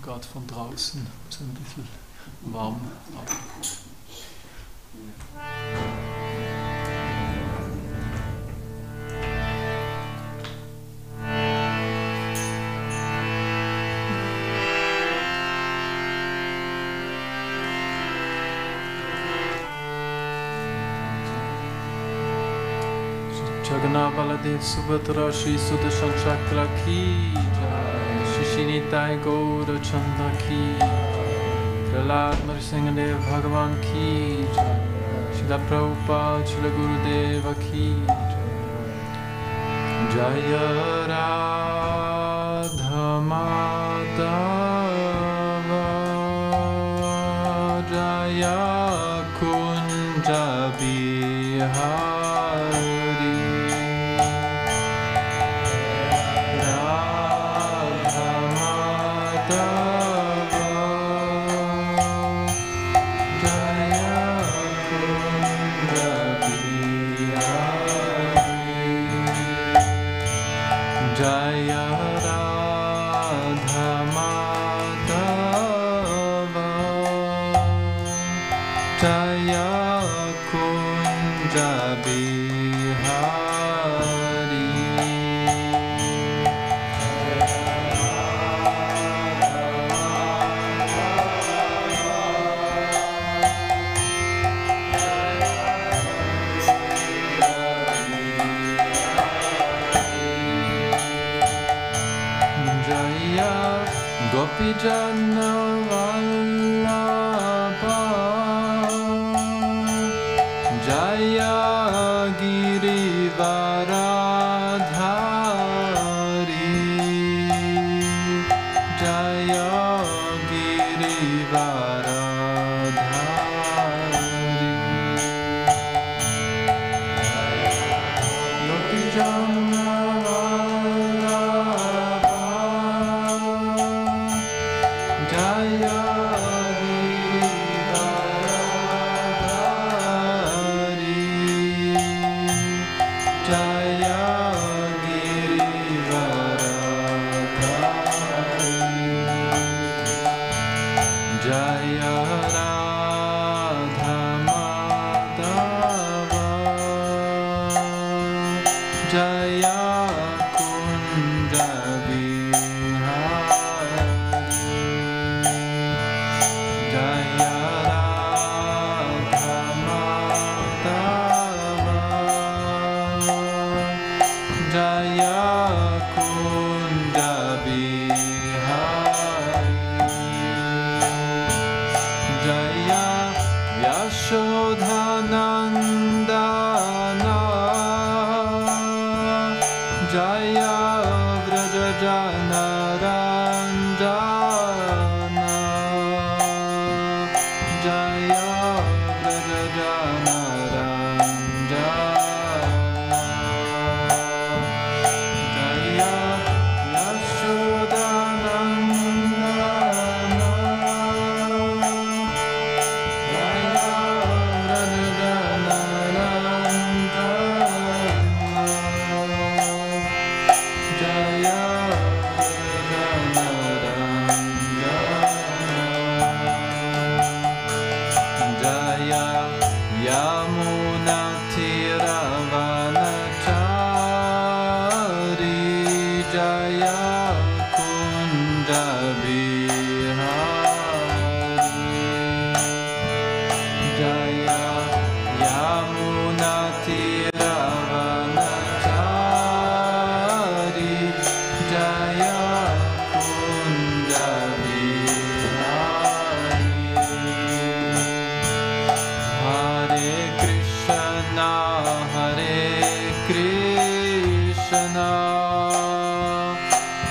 Gerade von draußen, so ein bisschen warm. Jagannath Baladev Subhadra Shri Sudarshan Chakra ki jai, Shishinitai Gaura Chanda ki jai, Prahlad Nrsimhadev Bhagavan ki jai, Srila Prabhupada Srila Gurudeva ki jai. Jaya Radha Madhava Jaya Kunja Bihari Jana Vallabha Jaya Girivaradhari Jaya Girivaradhari Gopi Jana Jaya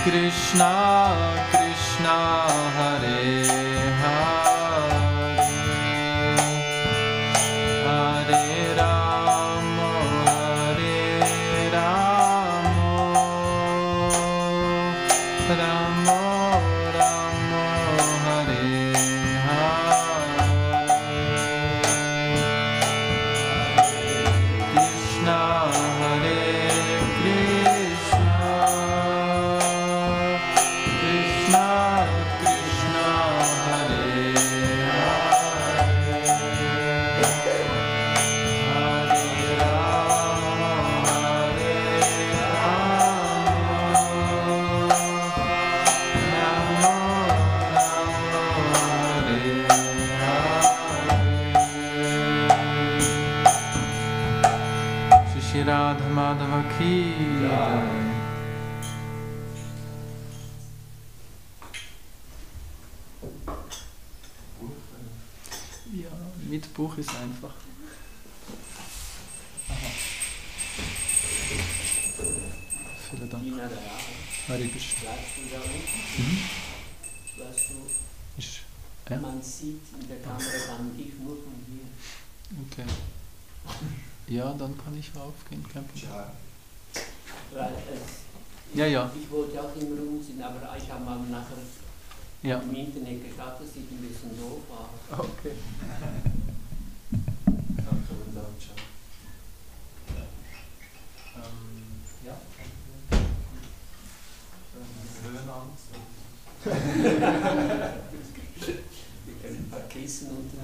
Krishna Krishna Hare Hare Hare Rama Rama Rama Hare Hare Krishna Hare Radha Madhava Ki Jai. Ja, mit Buch ist einfach. Aha. Vielen Dank. Deena Dayal. Hare Krishna. Bleibst du da unten? Weißt du, ja? man sieht in der Kamera dann dich nur von hier. Okay. Ja, dann kann ich raufgehen, kein Problem. Weil Ja. Ich wollte auch immer umziehen, aber ich habe mal nachher im Internet geschaut, das sieht ein bisschen doof aus. Okay. Ja. Wir können ein paar Kissen unten.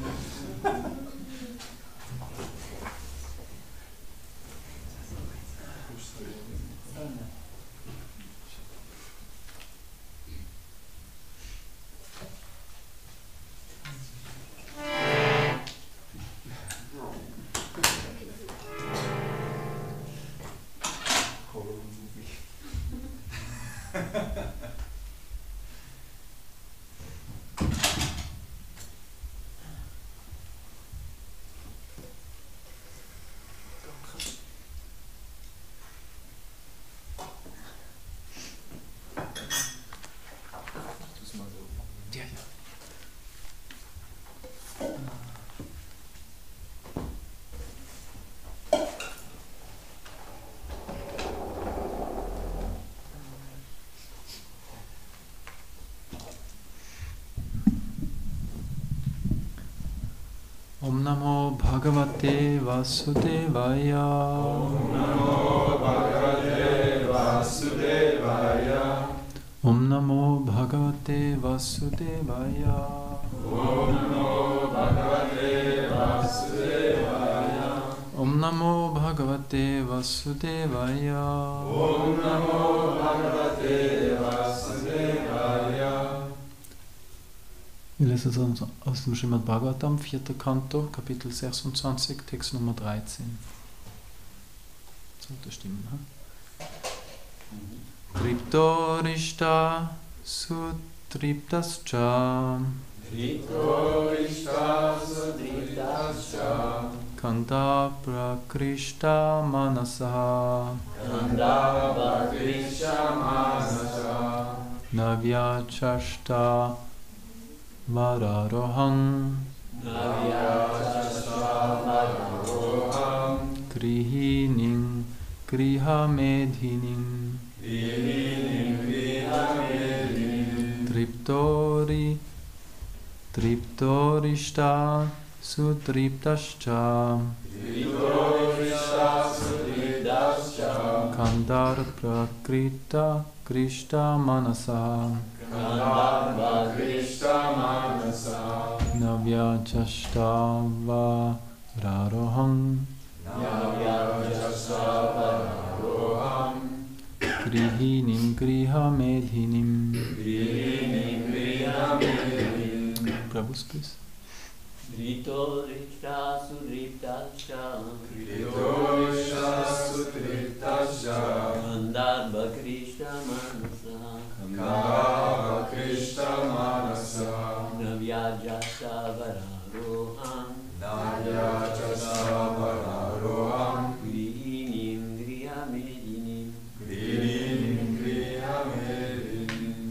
Om Namo Bhagavate Vasudevaya. Om Namo Bhagavate Vasudevaya. Om Namo Bhagavate Vasudevaya. Om Namo Bhagavate Vasudevaya. Om Namo Bhagavate Vasudevaya. Om Namo Bhagavate Vasudevaya. Wir lesen es aus dem Srimad Bhagavatam, 4. Kanto, Kapitel 26, Text Nummer 13. Sollte stimmen, ha? Triptorishta sutriptascha Triptorishta sutriptascha Kanda prakrishta manasa Kanda prakrishta manasa Navyachashta Vararoham Grihining Grihamedhining Triptorishta Sutriptascha Kandar Prakrita Krishta Manasa Navyachashtava Raroham Grihinim Grihamedhinim. Prabhu's please. Triptorishta sutriptascha Kandarbha Krishna Manasa Kandava Krishna Manasa Navyajasa Vararoham Navyajasa Vararoham Grihinim Griyamedinim Grihinim Griyamedinim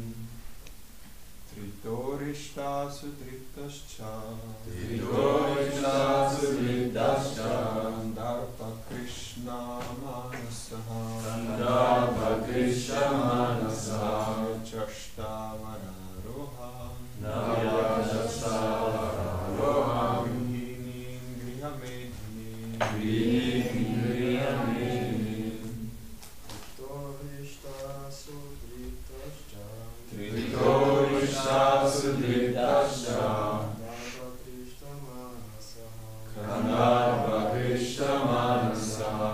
Tritorishta Sutriptascha Tritorishta Sutriptascha Kandarpa Krishna Manasaha Kandarpa Krishna Manasaha Chashta Vararoham Navyajasa Vararoham Grihinim Griyamedinim Grihinim Griyamedinim Tritorishta Sutriptascha Tritorishta Sutriptascha Kandarpa Krishna Manasaha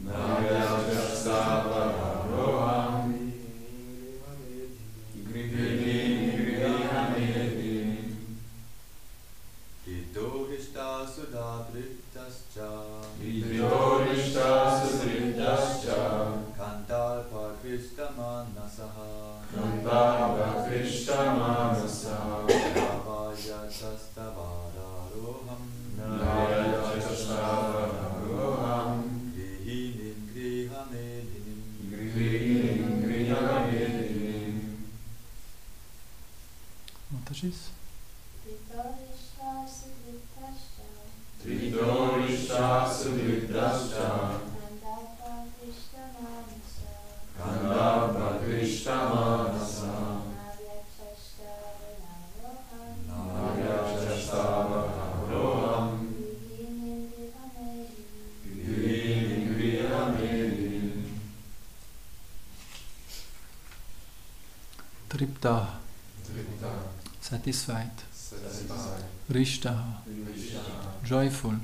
Navyajasa Vararoham Grihinim Griyamedinim Tritorishta Sutriptascha Tritorishta Sutriptascha Kandarpa Krishna Manasaha Kandarpa Krishna Manasaha Navyajasa Vararoham Navyajasa Vararoham Grihinim Griyamedinim Grihinim Griyamedinim. Mataji's? Tritorishta Sutriptascha Kandarpa Krishna Manasaha Navyajasa Vararoham Grihinim Griyamedinim. Tripta, Tripta satisfied. Satisfied Rishtaha, joyful.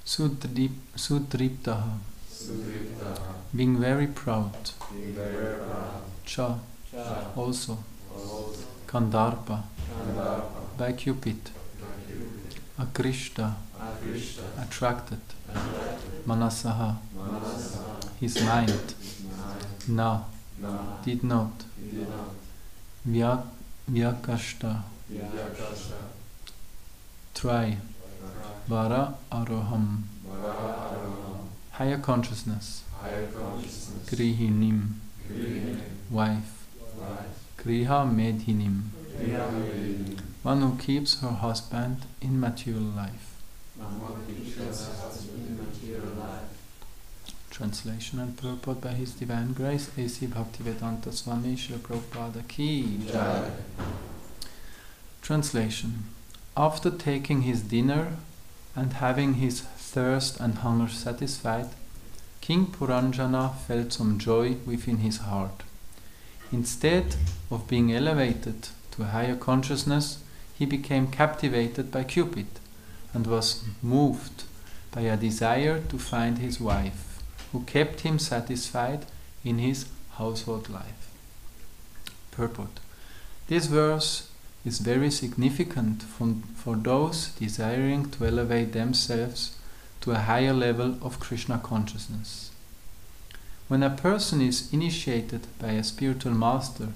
Sutriptaha, Sutriptaha being very proud. Being very proud Cha, Cha also. Also Kandarpa, Kandarpa by Cupid. Akrishta, Krishna attracted. Manasaha, Manasaha his mind. Na, Na did not. Vyakashta, Vyakasha try. Vara Aroham, Vararoham higher consciousness. Higher consciousness Grihinim, Grihinim wife. Life Griha Medhinim, Griyamedinim one who keeps her husband in material life. Translation and purport by His Divine Grace, A.C. Bhaktivedanta Swami Srila Prabhupada Ki Jai. Translation. After taking his dinner and having his thirst and hunger satisfied, King Puranjana felt some joy within his heart. Instead of being elevated to a higher consciousness, he became captivated by Cupid and was moved by a desire to find his wife, who kept him satisfied in his household life. Purport. This verse is very significant for those desiring to elevate themselves to a higher level of Krishna consciousness. When a person is initiated by a spiritual master,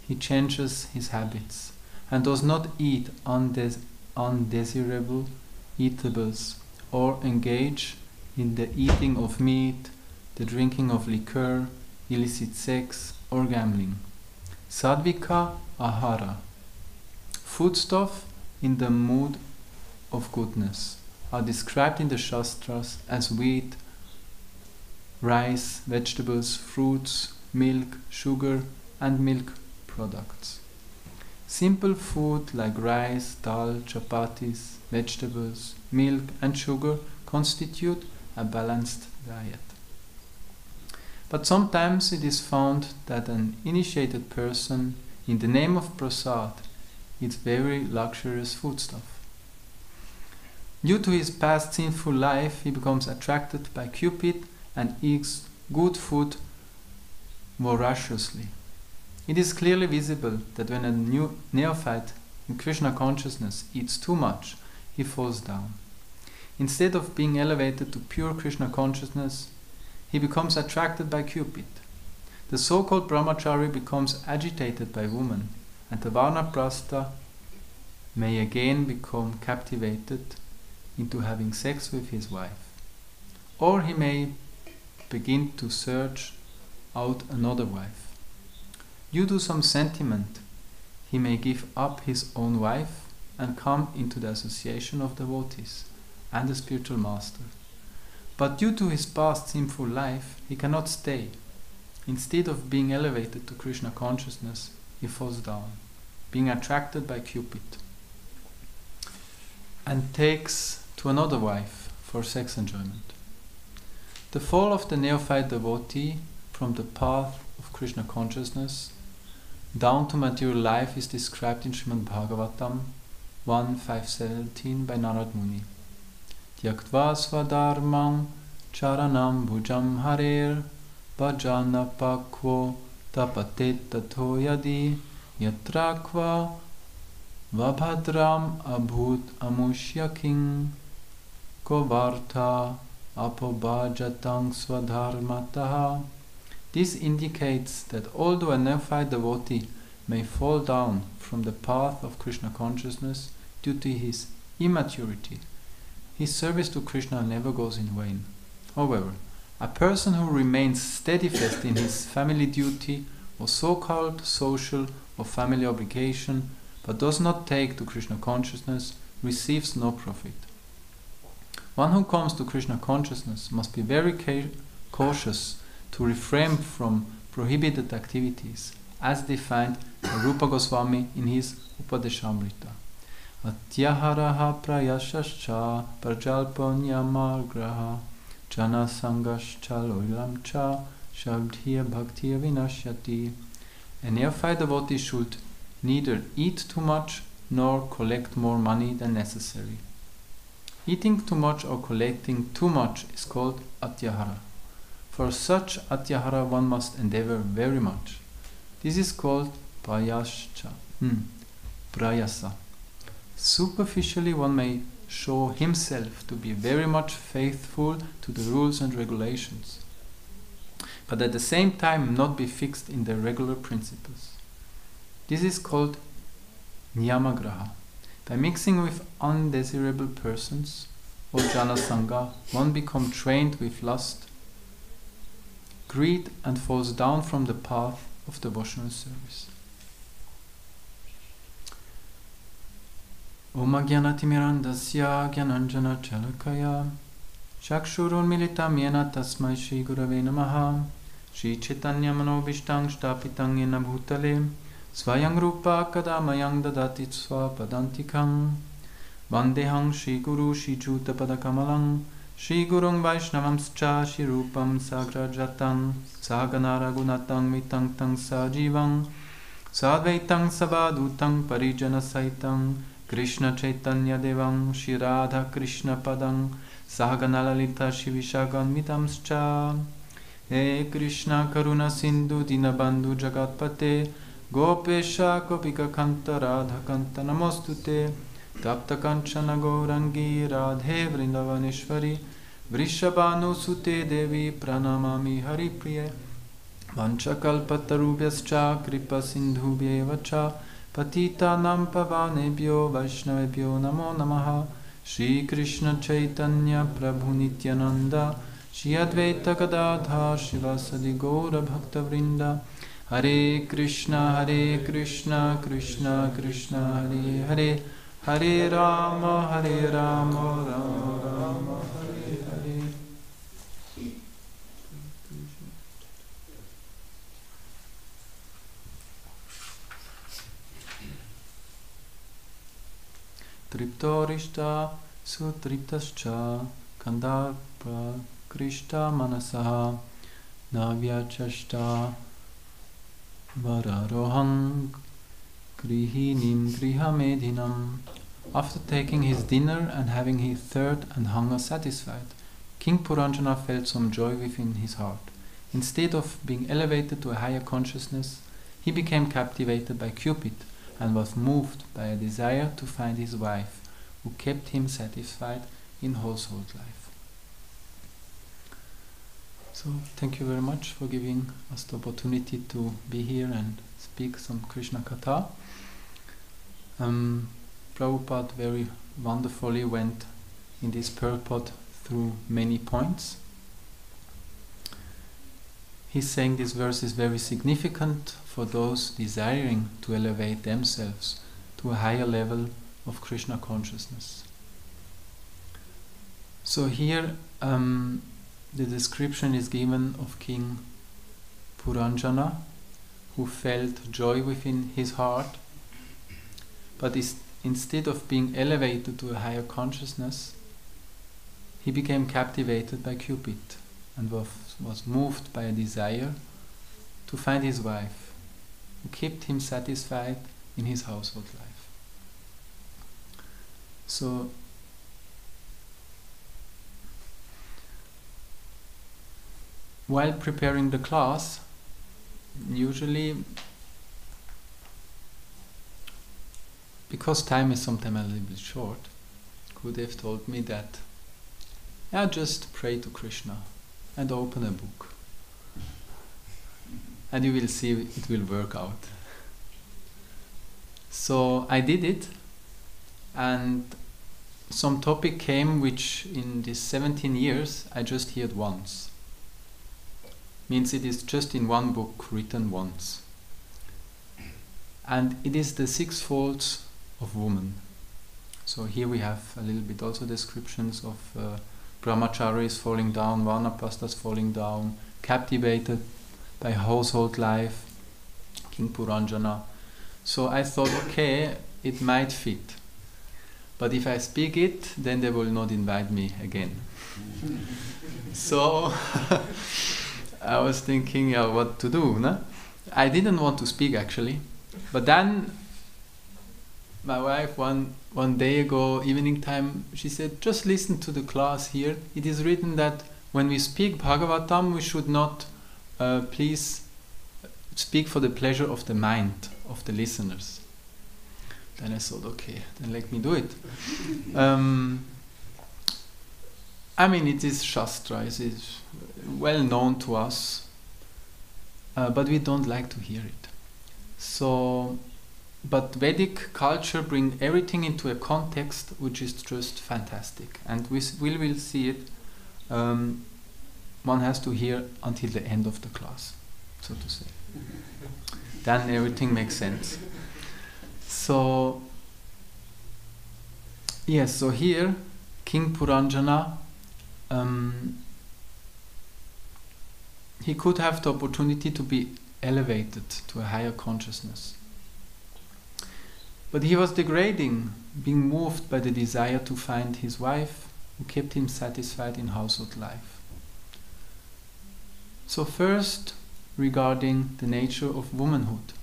he changes his habits and does not eat undesirable eatables or engage in the eating of meat, the drinking of liquor, illicit sex, or gambling. Sadvika ahara, foodstuff in the mood of goodness, are described in the Shastras as wheat, rice, vegetables, fruits, milk, sugar, and milk products. Simple food like rice, dal, chapatis, vegetables, milk, and sugar constitute a balanced diet. But sometimes it is found that an initiated person, in the name of prasad, eats very luxurious foodstuff. Due to his past sinful life, he becomes attracted by Cupid and eats good food voraciously. It is clearly visible that when a new neophyte in Krishna consciousness eats too much, he falls down. Instead of being elevated to pure Krishna consciousness, he becomes attracted by Cupid. The so-called brahmachari becomes agitated by woman, and the vanaprastha may again become captivated into having sex with his wife. Or he may begin to search out another wife. Due to some sentiment, he may give up his own wife and come into the association of devotees and the spiritual master. But due to his past sinful life, he cannot stay. Instead of being elevated to Krishna consciousness, he falls down, being attracted by Cupid, and takes to another wife for sex enjoyment. The fall of the neophyte devotee from the path of Krishna consciousness down to material life is described in Srimad Bhagavatam 1.5.17 by Narad Muni. Tyaktva swadharmam charanam bhujam harer bhajana pakvo tapatet tato yadi yatrakva vabhadram abhut amushya king kovartha apobhajatang swadharmataha. This indicates that although a neophyte devotee may fall down from the path of Krishna consciousness due to his immaturity, his service to Krishna never goes in vain. However, a person who remains steadfast in his family duty or so-called social or family obligation but does not take to Krishna consciousness receives no profit. One who comes to Krishna consciousness must be very cautious to refrain from prohibited activities, as defined by Rupa Goswami in his Upadeshamrita. Atyaharaha prayashascha prajalpanyamargraha jana sangascha loilamcha shabdhiya bhaktiya vinashyati. A neophyte devotee should neither eat too much nor collect more money than necessary. Eating too much or collecting too much is called atyahara. For such atyahara one must endeavor very much. This is called prayasa. Superficially one may show himself to be very much faithful to the rules and regulations, but at the same time not be fixed in the regular principles. This is called niyamagraha. By mixing with undesirable persons, or jana sangha, one becomes trained with lust, greed, and falls down from the path of devotional service. Om Ajnanatimirandasya Jnananjana Chalakaya Chakshurun Militam Yena Tasmai Shri Gurave Namaha Shri Chaitanya Manobhishtang Shtapitang Yena Bhutale Svayang Rupa Kadamayang Dadati Swapadantikam Vandehang Shri Guru Shri Juta Padakamalang Shri Gurung Vaishnavamscha Shri Rupam Sagrajatang Sagana Raghunatang Vitang Tang Sajivang Sadvaitang Savadutang Parijana Saitang Krishna Chaitanya Devang Shri Radha Krishna Padang Sagana Lalita Shivishagan Mitamscha He Krishna Karuna Sindhu Dinabandhu Jagatpate Gopesha Gopika Kanta Radha Kanta Namostute Tapta Kanchana Gaurangi Radhe Vrindavaneshwari Vrishabhanu Sute Devi Pranamami Haripriye Vanchakalpatarubhyascha Kripa Sindhubhyevacha Patitanam Pavanebhyo Vaishnavebhyo Namo Namaha Shri Krishna Chaitanya Prabhu Nityananda Shri Advaita Gadadha Shivasadi Gaura Bhakta Vrinda Hare Krishna Krishna Krishna Hare Hare Hare Rama Rama Rama Hare Hare. Triptorishta sutriptascha kandapra krishta manasaha navyachashta vararohang grihinim grihamedhinam. After taking his dinner and having his thirst and hunger satisfied, King Puranjana felt some joy within his heart. Instead of being elevated to a higher consciousness, he became captivated by Cupid and was moved by a desire to find his wife, who kept him satisfied in household life. So thank you very much for giving us the opportunity to be here and speak some Krishna Katha. Prabhupada very wonderfully went in this purport through many points. He's saying this verse is very significant for those desiring to elevate themselves to a higher level of Krishna consciousness. So here the description is given of King Puranjana, who felt joy within his heart, but instead of being elevated to a higher consciousness, he became captivated by Cupid and was moved by a desire to find his wife, who kept him satisfied in his household life. So while preparing the class, usually, because time is sometimes a little bit short, could have told me that, just pray to Krishna and open a book, and you will see it will work out. So I did it, and some topic came which in these 17 years I just heard once. Means it is just in one book written once. And it is the 6 folds of woman. So here we have a little bit also descriptions of brahmacharis falling down, vanapastas falling down, captivated by household life, King Puranjana. So I thought, okay, it might fit. But if I speak it, then they will not invite me again. So I was thinking what to do. No? I didn't want to speak actually, but then my wife one day ago, evening time, she said, just listen to the class here. It is written that when we speak Bhagavatam, we should not please speak for the pleasure of the mind of the listeners. Then I thought, okay, then let me do it. I mean, it is Shastra, it is well known to us, but we don't like to hear it. So, but Vedic culture brings everything into a context which is just fantastic, and we will see it. One has to hear until the end of the class, so to say. Then everything makes sense. So, yes, so here, King Puranjana, he could have the opportunity to be elevated to a higher consciousness. But he was degrading, being moved by the desire to find his wife, who kept him satisfied in household life. So first, regarding the nature of womanhood.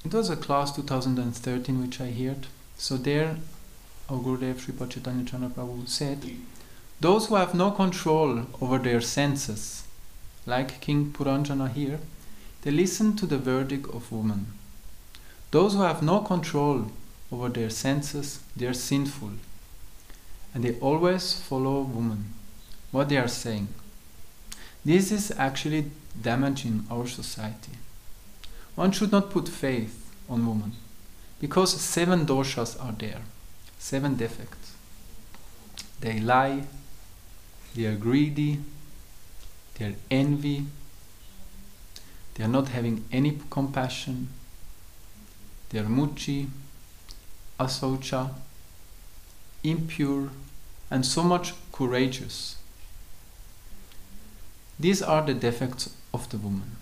It was a class 2013 which I heard. So there, our Gurudev Sripad Chaitanya Chandra Prabhu said, those who have no control over their senses, like King Puranjana here, they listen to the verdict of woman. Those who have no control over their senses, they are sinful. And they always follow woman, what they are saying. This is actually damaging our society. One should not put faith on woman, because 7 doshas are there, 7 defects. They lie, they are greedy, they are envy, they are not having any compassion, they are muchi, asaucha, impure, and so much courageous. These are the defects of the woman.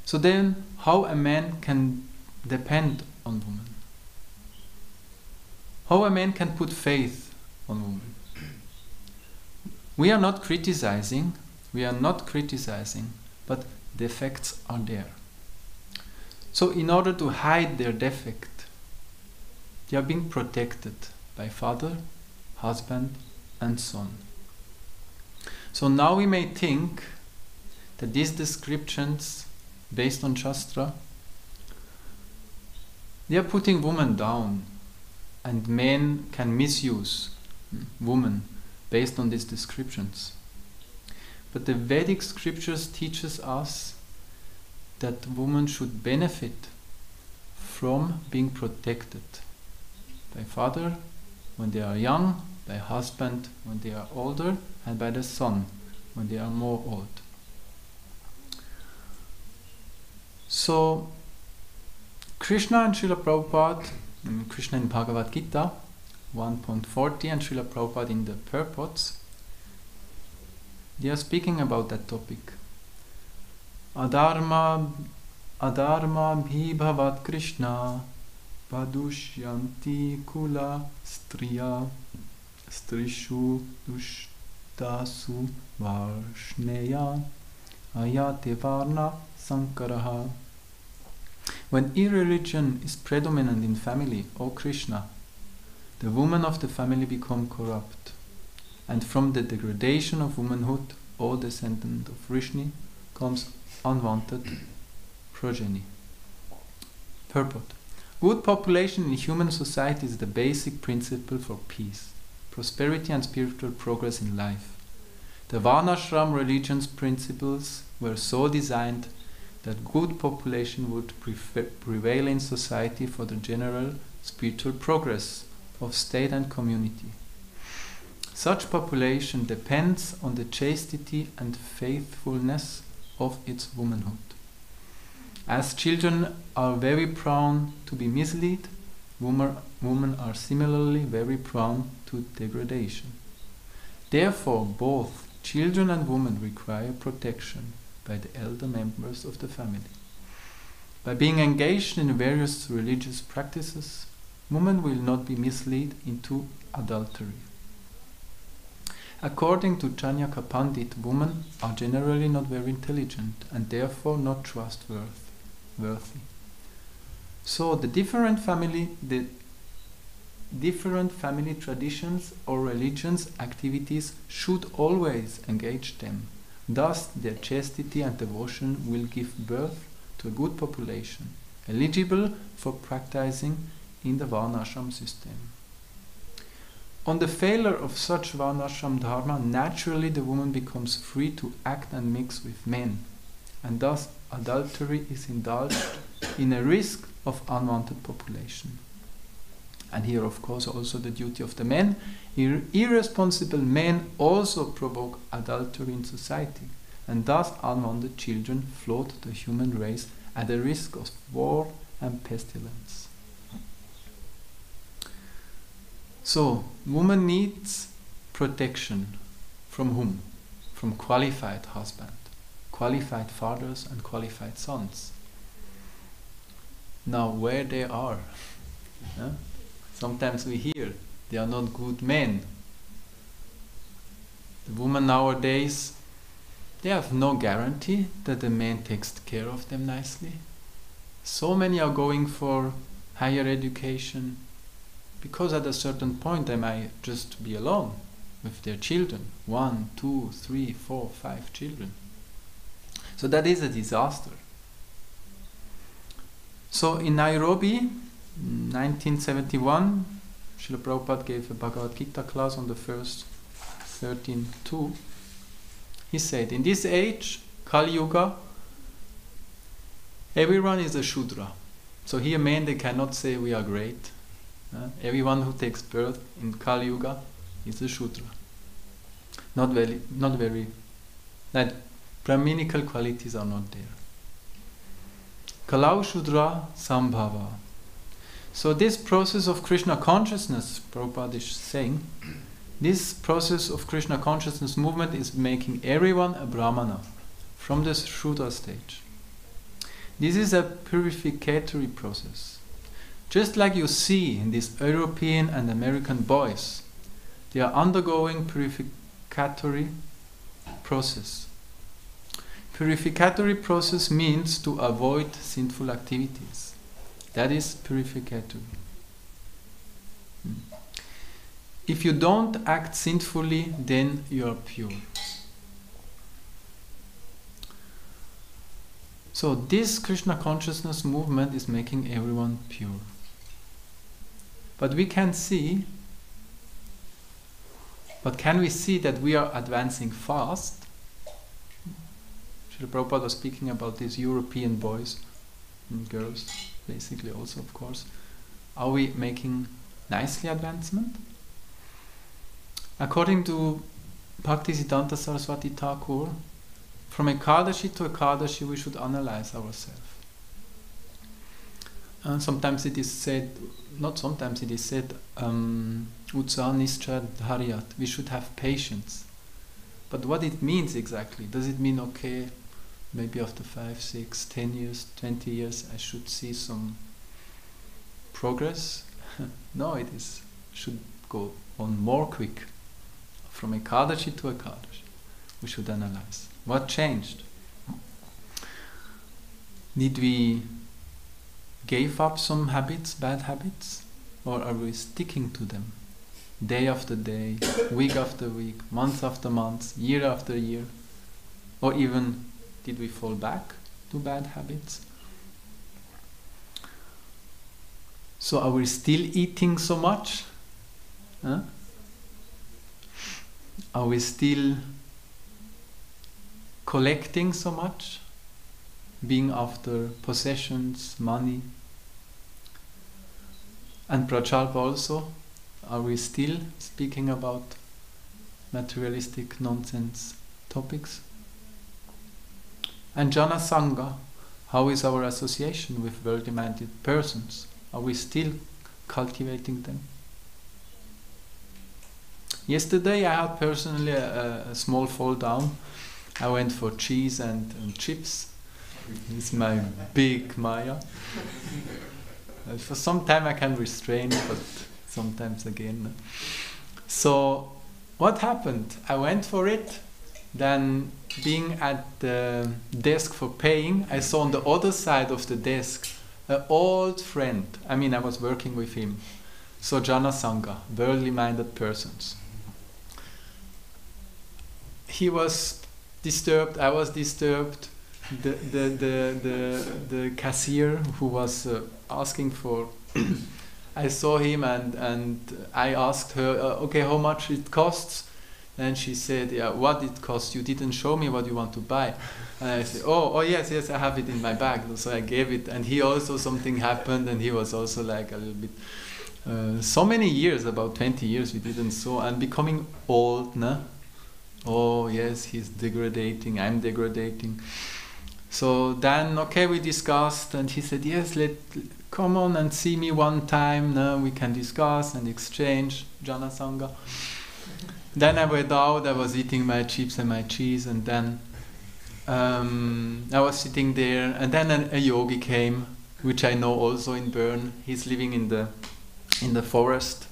So then, how a man can depend on woman? How a man can put faith on woman? We are not criticizing, but defects are there. So in order to hide their defect, they are being protected by father, husband, and son. So now we may think that these descriptions, based on Shastra, they are putting women down. and men can misuse women based on these descriptions. But the Vedic scriptures teaches us that women should benefit from being protected by father when they are young, by husband when they are older, and by the son when they are more old. So Krishna and Srila Prabhupada, Krishna in Bhagavad Gita 1.40 and Srila Prabhupada in the purports, they are speaking about that topic. Adharma bhibhavat Krishna padushyanti kula striya strishu dushtasu varshneya ayate varna sankaraha. When irreligion is predominant in family, O Krishna, the women of the family become corrupt, and from the degradation of womanhood, O descendant of Vrishni, comes unwanted progeny. Purport. Good population in human society is the basic principle for peace, prosperity and spiritual progress in life. The Varnashram religion's principles were so designed that good population would prevail in society for the general spiritual progress of state and community. Such population depends on the chastity and faithfulness of its womanhood. As children are very prone to be misled, women are similarly very prone to degradation. Therefore, both children and women require protection by the elder members of the family. By being engaged in various religious practices, women will not be misled into adultery. According to Chanyaka Pandit, women are generally not very intelligent and therefore not trustworthy. So the different family traditions or religions activities should always engage them. Thus their chastity and devotion will give birth to a good population, eligible for practicing in the Varnashram system. On the failure of such Varnashram dharma, naturally the woman becomes free to act and mix with men, and thus adultery is indulged in a risk of unwanted population. And here, of course, also the duty of the men. Irresponsible men also provoke adultery in society, and thus unwanted children float the human race at the risk of war and pestilence. So, woman needs protection from whom? From qualified husband, qualified fathers and qualified sons. Now, where they are, sometimes we hear they are not good men. The women nowadays, they have no guarantee that the man takes care of them nicely. So many are going for higher education because at a certain point they might just be alone with their children. 1, 2, 3, 4, 5 children. So that is a disaster. So in Nairobi, 1971, Srila Prabhupada gave a Bhagavad Gita class on the first 13.2. He said, in this age, Kali Yuga, everyone is a Shudra. So here men, they cannot say we are great. Everyone who takes birth in Kali Yuga is a Shudra. Not very, that Brahminical qualities are not there. Kalau Shudra Sambhava. So this process of Krishna consciousness, Prabhupada is saying, this process of Krishna consciousness movement is making everyone a Brahmana from the Shudra stage. This is a purificatory process. Just like you see in these European and American boys, they are undergoing purificatory process. Purificatory process means to avoid sinful activities. That is purificatory. If you don't act sinfully, then you are pure. So this Krishna consciousness movement is making everyone pure. But we can see, but can we see that we are advancing fast? Srila Prabhupada was speaking about these European boys and girls, basically also, of course. Are we making nicely advancement? According to Bhaktisiddhanta Saraswati Thakur, from Ekadashi to Ekadashi we should analyze ourselves. Sometimes it is said, not sometimes it is said, Utsaha Nishcha Dharyat, we should have patience. But what it means exactly? Does it mean, okay, maybe after 5, 6, 10 years, 20 years I should see some progress? No, it is should go on more quick. From Ekadashi to Ekadashi, we should analyze. What changed? Did we give up some habits, bad habits? Or are we sticking to them? Day after day, week after week, month after month, year after year? Or even, did we fall back to bad habits? So are we still eating so much? Huh? Are we still collecting so much? Being after possessions, money? And Prajalpa also, are we still speaking about materialistic nonsense topics? And Jana Sangha, how is our association with worldly-minded persons? Are we still cultivating them? Yesterday I had personally a small fall down. I went for cheese and chips. It's my big Maya. For some time I can restrain, but sometimes again. So what happened? I went for it. Then being at the desk for paying, I saw on the other side of the desk an old friend. I mean, I was working with him. So Jana Sangha, worldly-minded persons. He was disturbed, I was disturbed. The cashier who was asking for, I saw him and I asked her, okay, how much it costs? And she said, yeah, what it costs? You didn't show me what you want to buy. And I said, oh yes, I have it in my bag. So I gave it, and he also, something happened, and he was also like a little bit, so many years, about 20 years we didn't saw, and becoming old, nah? Oh yes, he's degrading, I'm degrading. So then, okay, we discussed, and he said, yes, come on and see me one time, no? We can discuss and exchange, Jana Sangha. Then I went out, I was eating my chips and my cheese, and then I was sitting there, and then a yogi came, which I know also in Bern. He's living in the forest.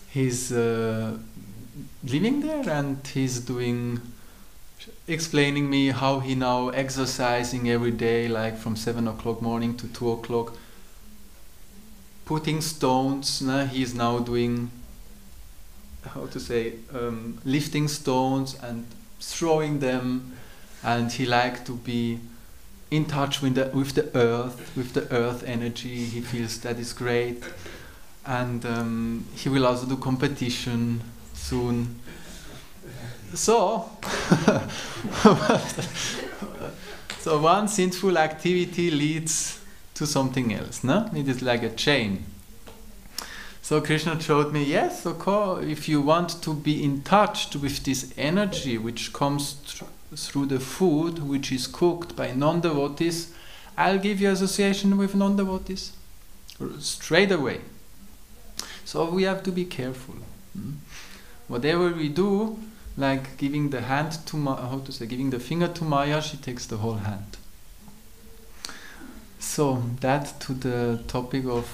He's living there, and he's explaining me how he now exercising every day, like from 7 o'clock morning to 2 o'clock, putting stones. He's now doing, how to say, lifting stones and throwing them, and he likes to be in touch with the earth energy. He feels that is great, and he will also do competition soon. So, so one sinful activity leads to something else, no? It is like a chain. So Krishna showed me, yes, okay, if you want to be in touch with this energy which comes through the food which is cooked by non-devotees, I'll give you association with non-devotees straight away. So we have to be careful. Whatever we do, like giving the hand to giving the finger to Maya, she takes the whole hand. So that to the topic of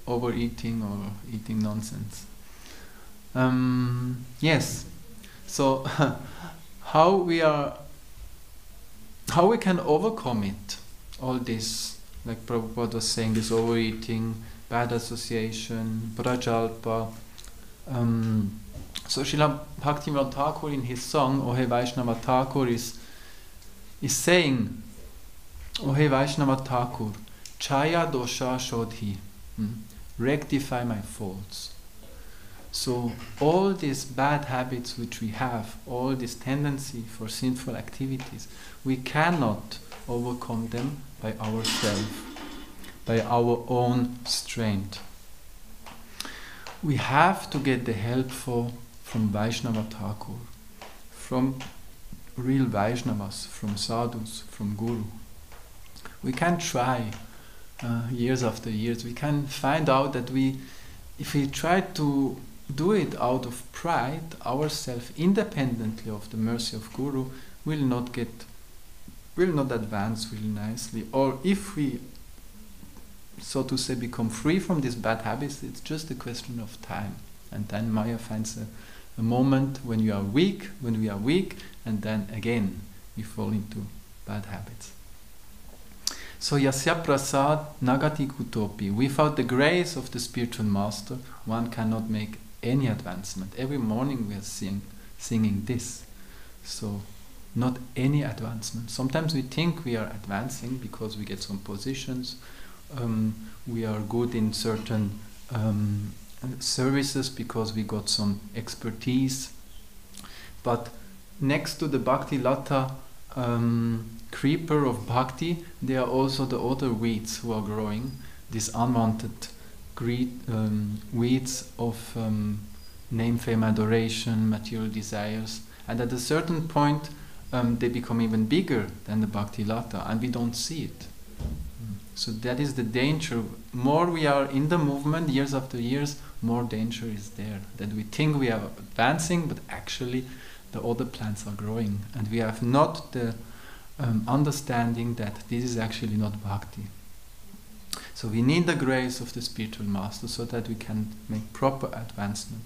overeating or eating nonsense. Yes. So how we can overcome it? All this, like Prabhupada was saying, this overeating, bad association, prajalpa. So Srila Bhaktivinoda Thakur in his song O He Vaishnava Thakur is saying, O He Vaishnava Thakur, Chaya dosha shodhi. rectify my faults. So all these bad habits which we have, all this tendency for sinful activities, we cannot overcome them by ourselves, by our own strength. We have to get the help from Vaishnava Thakur, from real Vaishnavas, from sadhus, from Guru. We can try years after years. We can find out that if we try to do it out of pride, ourselves, independently of the mercy of Guru, will not advance really nicely. Or if we, so to say, become free from these bad habits, it's just a question of time. And then Maya finds a moment when we are weak, and then again we fall into bad habits. So Yasya Prasad Nagati Kutopi. Without the grace of the spiritual master, one cannot make any advancement. Every morning we are singing this. So not any advancement. Sometimes we think we are advancing because we get some positions. We are good in certain services because we got some expertise. But next to the Bhakti Lata creeper of Bhakti, there are also the other weeds who are growing, these unwanted weeds of name, fame, adoration, material desires. And at a certain point, they become even bigger than the Bhakti Lata, and we don't see it. So that is the danger. More we are in the movement, years after years, more danger is there. That we think we are advancing, but actually the other plants are growing. And we have not the understanding that this is actually not bhakti. So we need the grace of the spiritual master so that we can make proper advancement.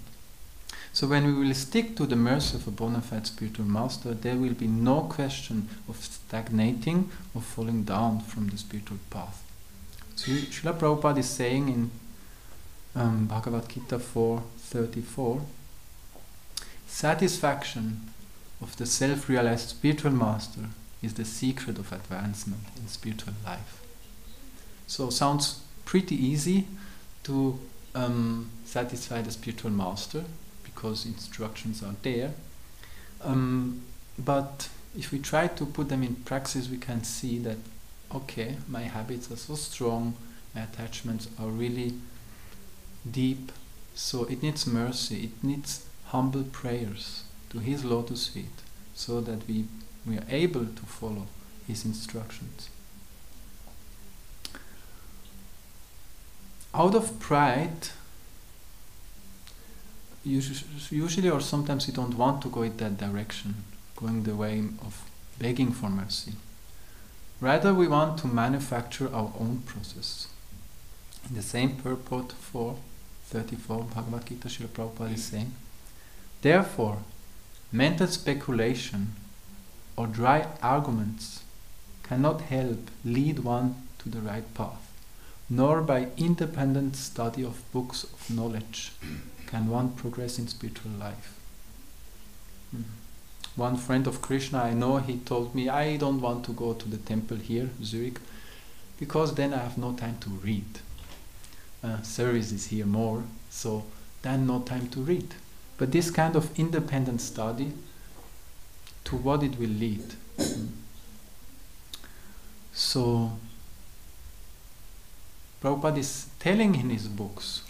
So when we will stick to the mercy of a bona fide spiritual master, there will be no question of stagnating or falling down from the spiritual path. So Srila Prabhupada is saying in Bhagavad Gita 4:34, satisfaction of the self-realized spiritual master is the secret of advancement in spiritual life. So sounds pretty easy to satisfy the spiritual master, because instructions are there. But if we try to put them in practice, we can see that, okay, my habits are so strong, my attachments are really deep, so it needs mercy, it needs humble prayers to his lotus feet, so that we are able to follow his instructions. Out of pride, usually or sometimes we don't want to go in that direction, going the way of begging for mercy. Rather, we want to manufacture our own process. In the same purport 4:34 Bhagavad Gita, Srila Prabhupada is saying, therefore, mental speculation or dry arguments cannot help lead one to the right path, nor by independent study of books of knowledge can one progress in spiritual life. One friend of Krishna I know, he told me, I don't want to go to the temple here, Zurich, because then I have no time to read. Service is here more, so then no time to read. But this kind of independent study, to what it will lead? So Prabhupada is telling in his books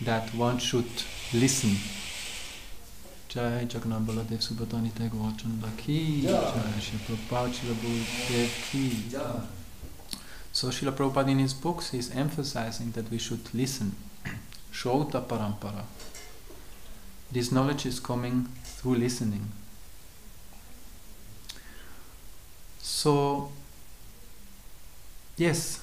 that one should listen. Jai Jagannath Baladev Subhadani Tagore Chanda ki Jai, Srila Prabhupada Srila Gurudev ki Jai. So Srila Prabhupada in his books is emphasizing that we should listen. Shauta Parampara. This knowledge is coming through listening. So, yes,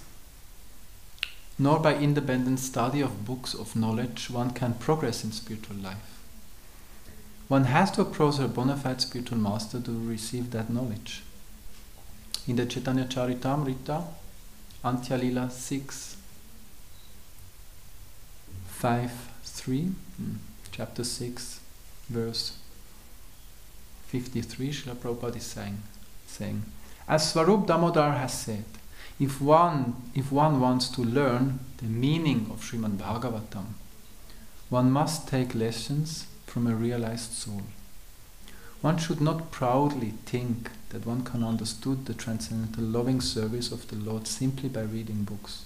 nor by independent study of books of knowledge one can progress in spiritual life. One has to approach a bona fide spiritual master to receive that knowledge. In the Chaitanya Charitamrita, Antya Lila 6:5-3, chapter 6, verse 53, Srila Prabhupada is saying, as Swarup Damodar has said, If one wants to learn the meaning of Srimad Bhagavatam, one must take lessons from a realized soul. One should not proudly think that one can understand the transcendental loving service of the Lord simply by reading books.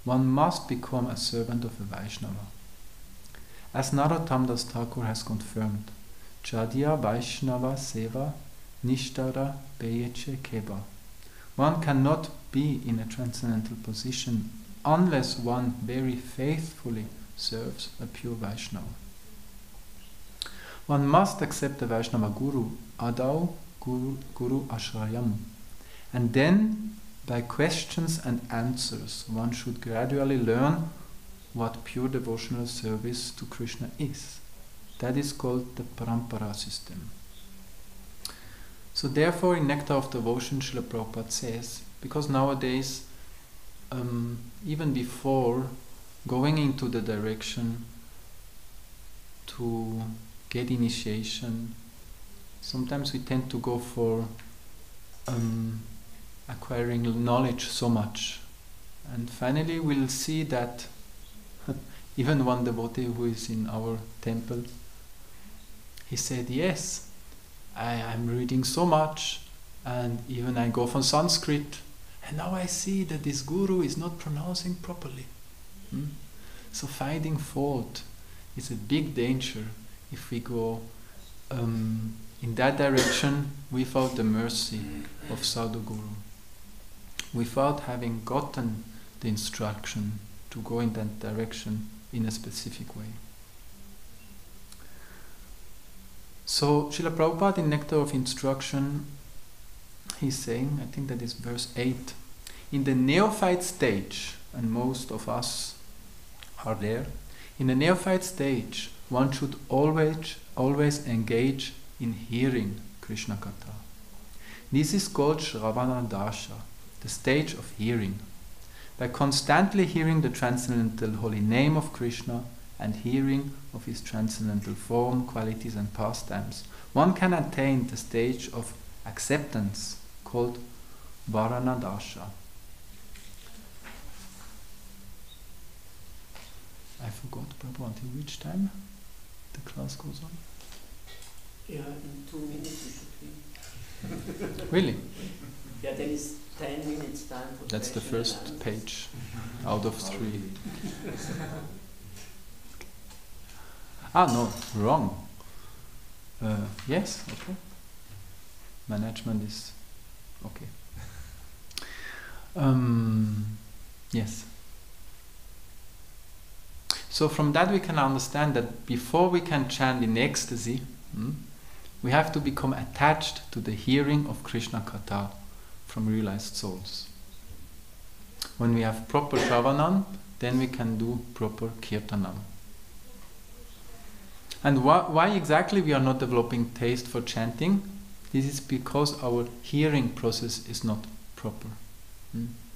One must become a servant of a Vaishnava. As Narottam Das Thakur has confirmed, Chadya Vaishnava Seva Nishtara Beyeche Keba. One cannot be in a transcendental position unless one very faithfully serves a pure Vaishnava. One must accept the Vaishnava Guru, Adau Guru Ashrayam, and then by questions and answers one should gradually learn what pure devotional service to Krishna is. That is called the Parampara system. So therefore in Nectar of Devotion Srila Prabhupada says, because nowadays even before going into the direction to get initiation, sometimes we tend to go for acquiring knowledge so much, and finally we'll see that even one devotee who is in our temple, he said, yes, I'm reading so much, and even I go from Sanskrit, and now I see that this guru is not pronouncing properly. So finding fault is a big danger if we go in that direction without the mercy of Sadhu Guru, without having gotten the instruction to go in that direction in a specific way. So Srila Prabhupada in Nectar of Instruction, he's saying, I think that is verse 8, in the neophyte stage, and most of us are there, in the neophyte stage one should always engage in hearing Krishna Katha. This is called Shravana Dasha, the stage of hearing. By constantly hearing the transcendental holy name of Krishna and hearing of his transcendental form, qualities and pastimes, one can attain the stage of acceptance called Varana Dasha. I forgot, Prabhu, until which time the class goes on? Yeah, in 2 minutes we should be. Really? Yeah, there is 10 minutes time for That's the question first and page out of 3. No, wrong. Yes, okay. Management is okay. Yes. So from that we can understand that before we can chant in ecstasy, we have to become attached to the hearing of Krishna Katha from realized souls. When we have proper Shravanam, then we can do proper Kirtanam. And why exactly we are not developing taste for chanting? This is because our hearing process is not proper.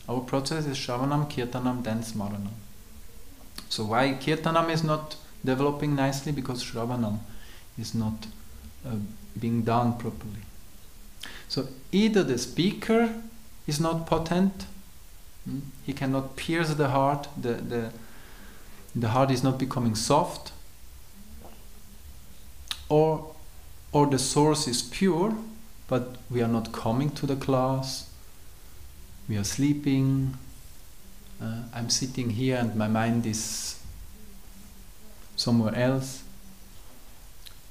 Our process is Shravanam, Kirtanam, then Smaranam. So why Kirtanam is not developing nicely? Because Shravanam is not being done properly. So either the speaker is not potent, he cannot pierce the heart, the heart is not becoming soft, or the source is pure, but we are not coming to the class, we are sleeping, I'm sitting here and my mind is somewhere else.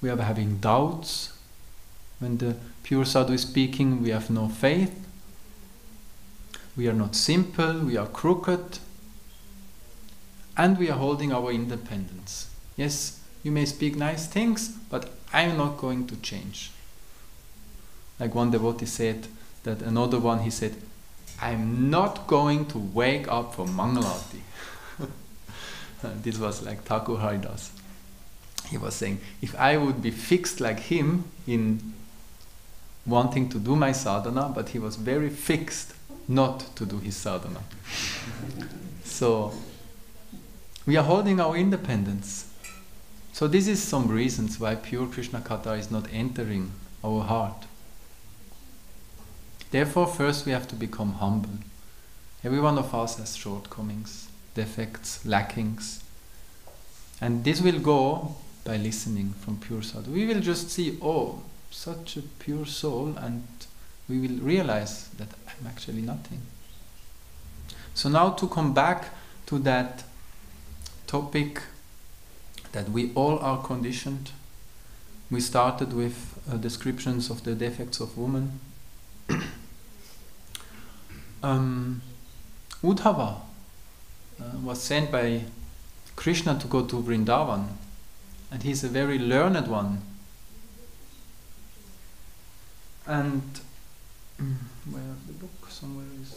We are having doubts. When the pure sadhu is speaking, we have no faith. We are not simple, we are crooked. And we are holding our independence. Yes, you may speak nice things, but I'm not going to change. Like one devotee said, that another one, he said, I'm not going to wake up for Mangalati. This was like Thakur Haridas. He was saying, if I would be fixed like him in wanting to do my sadhana, but he was very fixed not to do his sadhana. So, we are holding our independence. So this is some reasons why pure Krishna Katha is not entering our heart. Therefore, first we have to become humble. Every one of us has shortcomings, defects, lackings. And this will go by listening from pure sadhu. We will just see, oh, such a pure soul, and we will realize that I'm actually nothing. So now to come back to that topic that we all are conditioned. We started with descriptions of the defects of women. Uddhava was sent by Krishna to go to Vrindavan, and he's a very learned one. And where the book somewhere is.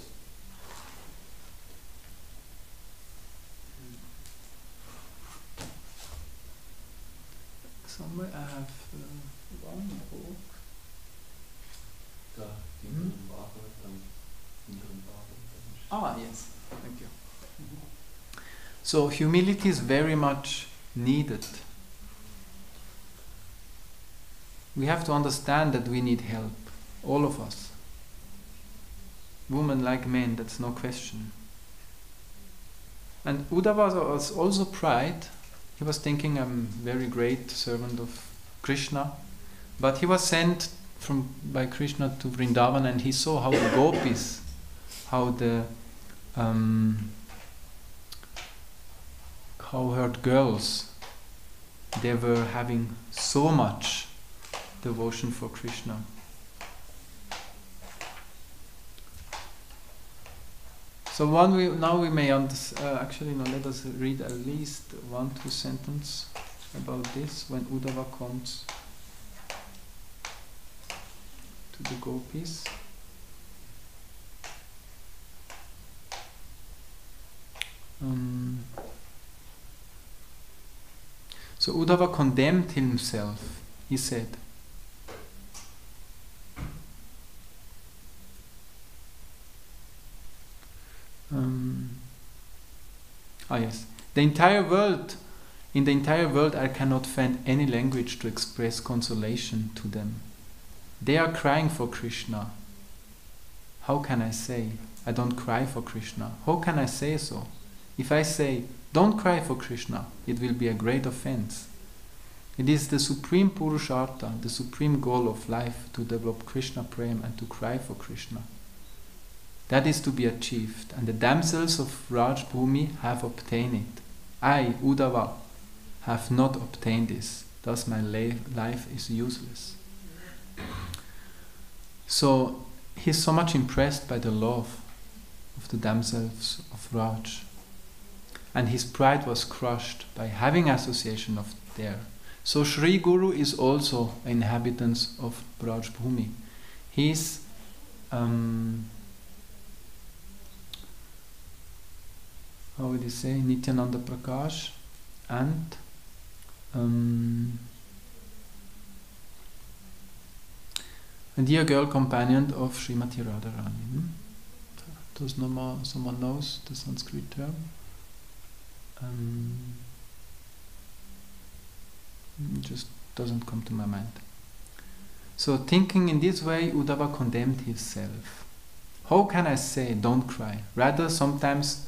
Somewhere I have one book. Ah, yes, thank you. So humility is very much needed. We have to understand that we need help, all of us. Women like men, that's no question. And Uddhava was also pride. He was thinking, I'm a very great servant of Krishna. But he was sent by Krishna to Vrindavan, and he saw how the gopis, how the cowherd girls, they were having so much devotion for Krishna. So now we may actually no, let us read at least 1-2 sentences about this when Uddhava comes to the gopis. So Uddhava condemned himself. He said, yes. In the entire world I cannot find any language to express consolation to them. They are crying for Krishna. How can I say, I don't cry for Krishna? How can I say so? If I say, don't cry for Krishna, it will be a great offense. It is the supreme Purushartha, the supreme goal of life, to develop Krishna Prem and to cry for Krishna. That is to be achieved, and the damsels of Rajbhumi have obtained it. I, Uddhava, have not obtained this. Thus my life is useless. So he's so much impressed by the love of the damsels of Raj. And his pride was crushed by having association of there. So Sri Guru is also an inhabitant of Rajbhumi. He's how would you say, Nityananda Prakash and a dear girl companion of Srimati Radharani. Does someone knows the Sanskrit term? Just doesn't come to my mind. So thinking in this way, Uddhava condemned himself. How can I say, don't cry? Rather, sometimes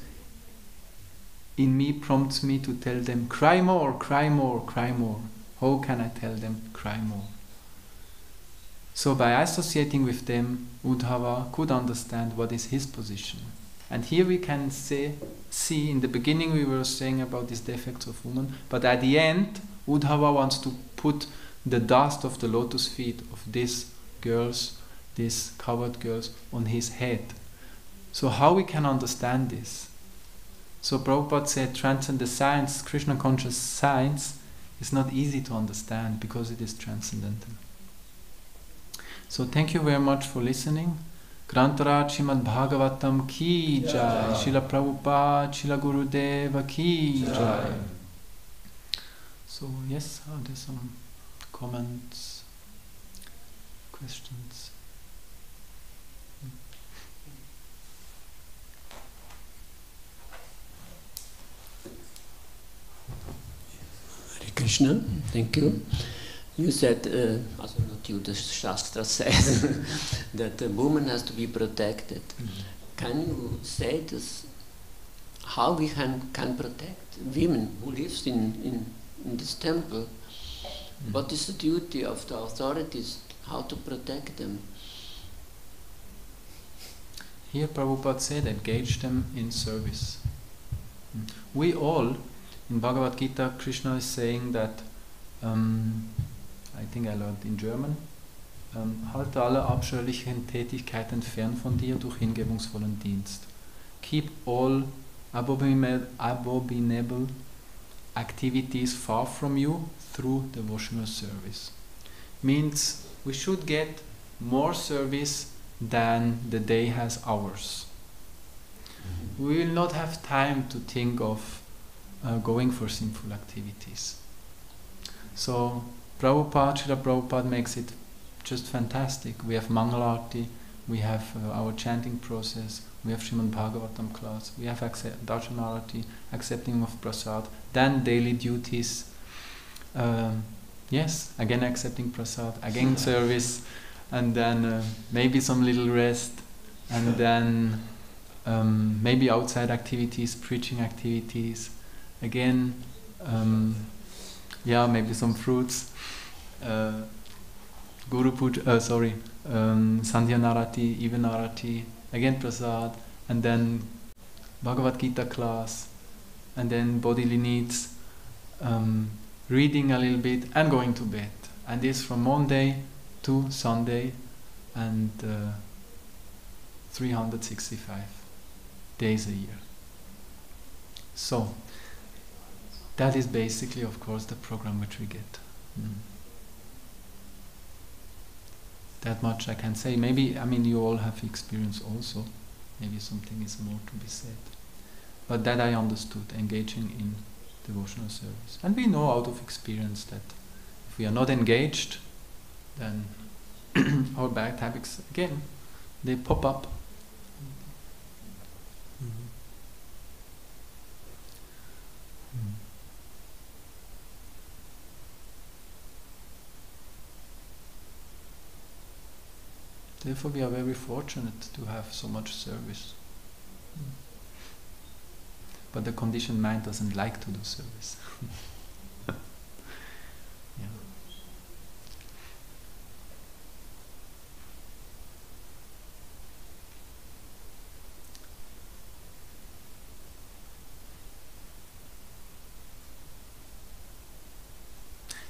in me prompts me to tell them, cry more, cry more, cry more. How can I tell them, cry more? So by associating with them, Uddhava could understand what is his position. And here we can see, in the beginning we were saying about these defects of women, but at the end, Uddhava wants to put the dust of the lotus feet of these girls, these cowherd girls, on his head. So how we can understand this? So Prabhupada said, transcendent science, Krishna conscious science, is not easy to understand because it is transcendental. So thank you very much for listening. Grantaraj Srimad Bhagavatam ki jai, Srila Prabhupada, Srila Gurudeva ki jai. So yes, are there some comments, questions? Hare Krishna, thank you. You said, also not you, the Shastra says, that a woman has to be protected. Can you say this, how we can protect women who lives in this temple? What is the duty of the authorities, how to protect them? Here Prabhupada said, engage them in service. We all, in Bhagavad Gita, Krishna is saying that, I think I learned in German, halte alle abscheulichen Tätigkeiten fern von dir durch hingebungsvollen Dienst. Keep all abominable activities far from you through devotional service. Means we should get more service than the day has hours. We will not have time to think of going for sinful activities. So Srila Prabhupada makes it just fantastic. We have Mangalarti, we have our chanting process, we have Srimad Bhagavatam class, we have Darshanarati, accepting of prasad, then daily duties, yes, again accepting prasad, again service, and then maybe some little rest, and then maybe outside activities, preaching activities, again, maybe some fruits, Guru Puja, Sandhya Narati, Even Narati, again prasad, and then Bhagavad Gita class, and then bodily needs, reading a little bit, and going to bed. And this from Monday to Sunday, and 365 days a year. So, that is basically, of course, the program which we get. That much I can say. Maybe, you all have experience also. Maybe something is more to be said. But that I understood, engaging in devotional service. And we know out of experience that if we are not engaged, then our bad habits, again, they pop up. Therefore we are very fortunate to have so much service. But the conditioned mind doesn't like to do service.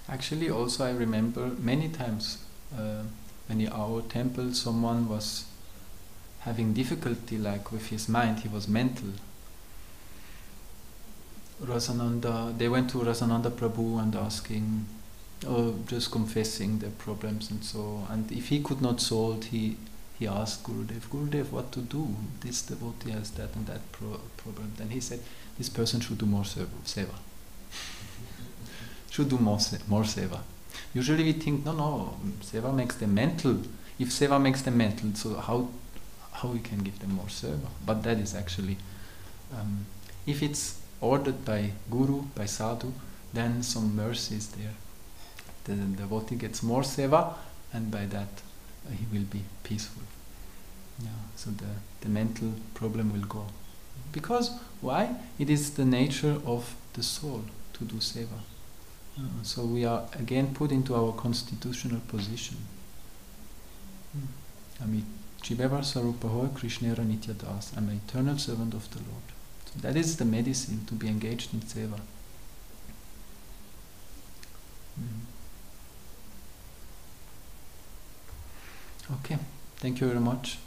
Actually, also I remember many times when in our temple someone was having difficulty like with his mind, he was mental. Rasananda, they went to Rasananda Prabhu and asking, just confessing their problems and so, and if he could not solve, he asked Gurudev, what to do? This devotee has that and that problem. Then he said, this person should do more seva. Should do more seva. Usually we think, no, seva makes them mental. If seva makes them mental, so how we can give them more seva? But that is actually, if it's ordered by Guru, by Sadhu, then some mercy is there. The devotee gets more seva, and by that he will be peaceful. So the mental problem will go. Because, why? It is the nature of the soul to do seva. So we are again put into our constitutional position. Jiveva Sarupa Hoy Krishnera Nitya Das. I'm an eternal servant of the Lord. So that is the medicine, to be engaged in seva. Okay, thank you very much.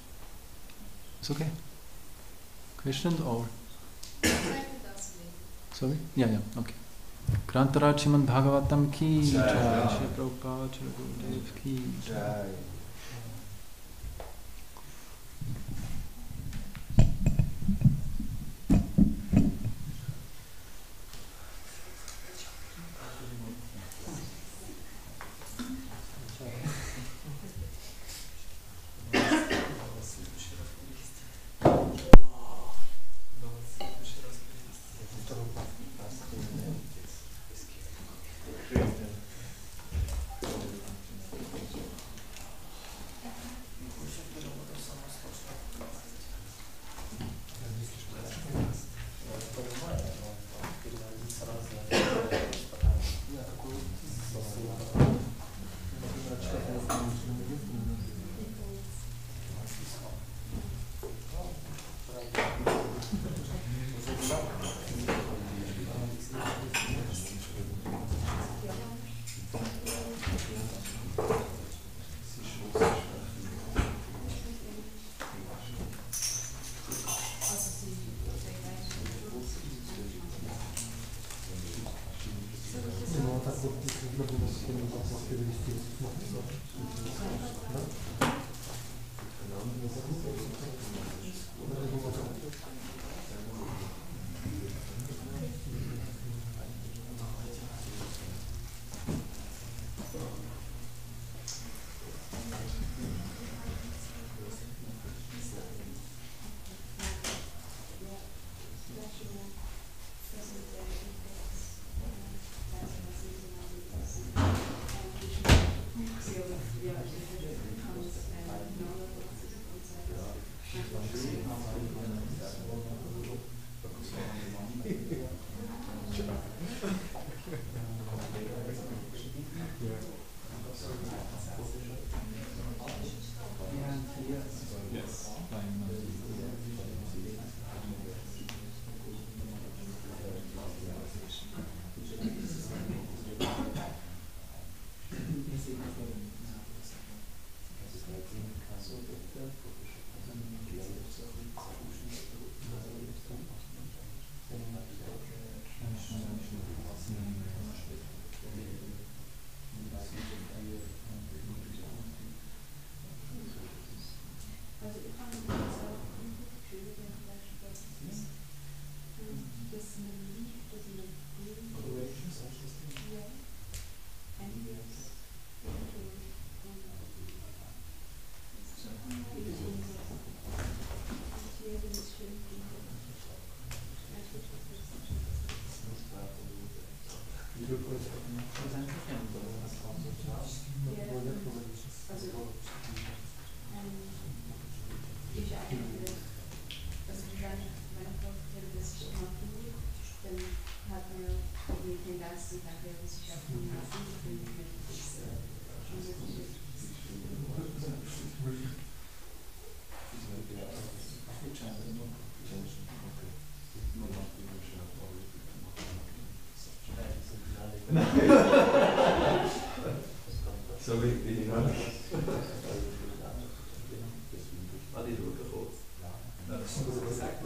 It's okay. Question or? Sorry? Yeah, okay. Grantaraj Srimad Bhagavatam ki jai, Shri Prabhupada, Shri Gurudev ki jai. So liegt die Dynamik. Warte, ich schaue kurz. Das ist schon gut gesagt.